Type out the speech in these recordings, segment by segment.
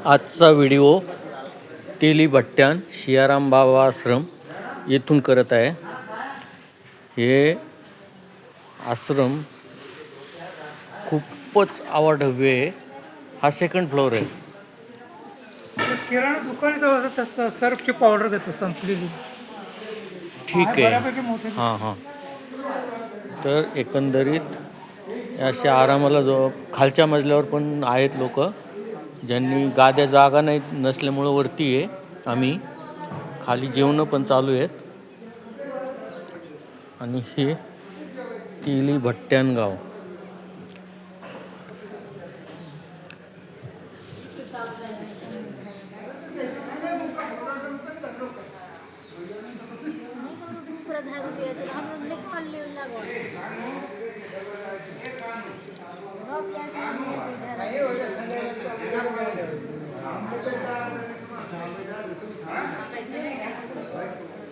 आजचा व्हिडिओ तेली भट्ट्यान शियाराम बाबा आश्रम येथून करत आहे. हे आश्रम खूपच आवाढव्य आहे. हा सेकंड फ्लोअर आहे. किराणा दुकान तसं सर्फची पावडर देतो संपलेली. ठीक आहे. हां. तर एकंदरीत अशा आरामाला खालच्या मजल्यावर पण आहेत लोक, ज्यांनी गाद्या जागा नाही नसल्यामुळं वरती आहे. आम्ही खाली जेवणं पण चालू आहेत. आणि हे तेली भट्ट्यान गाव.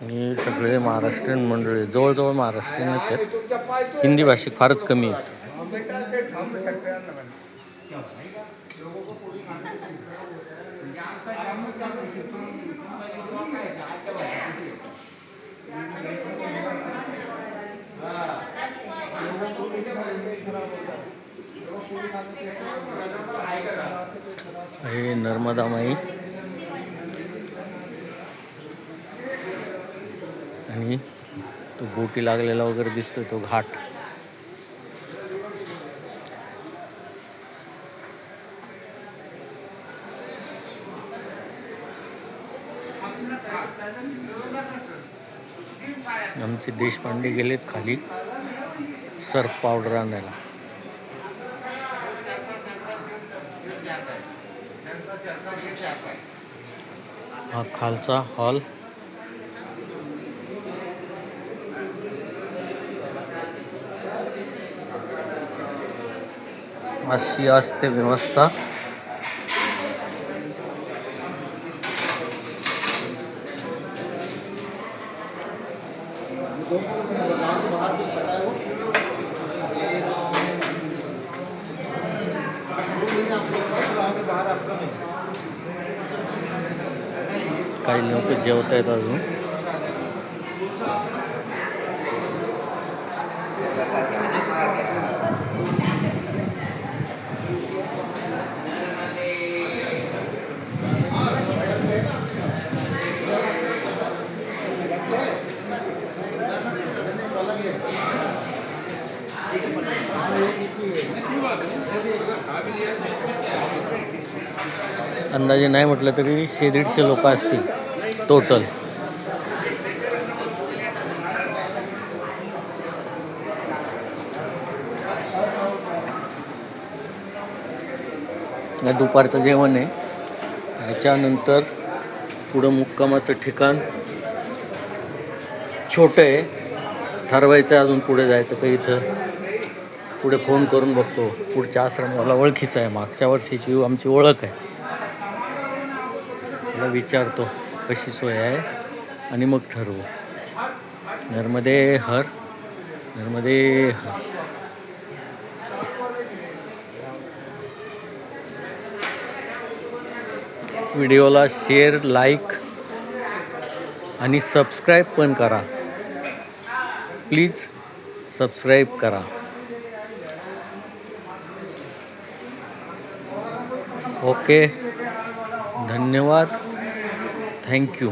हे सगळे महाराष्ट्रीयन मंडळी, जवळजवळ महाराष्ट्रीयनच आहेत. हिंदी भाषिक फारच कमी आहेत. हे नर्मदा माई आणि तो बोटी लागलेला वगैरे दिसतोय तो घाट. आमचे देशपांडे गेलेत खाली सर्फ पावडर आणायला. हा खालचा हॉल. अशी असते व्यवस्था. काही लोक जेवत आहेत अजून. अंदाजे नाही म्हटलं तरी 100-150 लोक असतील टोटल. दुपारचं जेवण आहे. ह्याच्यानंतर पुढं मुक्कामाचं ठिकाण छोटं आहे. ठरवायचं आहे अजून पुढे जायचं का. इथं पुढे फोन करून बघतो. पुढच्या आश्रमाला ओळखीचं आहे, मागच्या वर्षीची आमची ओळख आहे. त्याला विचारतो कशी सोय आहे आणि मग ठरवू. नर्मदे हर, नर्मदे हर. व्हिडिओला शेअर, लाईक आणि सबस्क्राईब पण करा. प्लीज सबस्क्राईब करा. ओके, धन्यवाद, थँक्यू.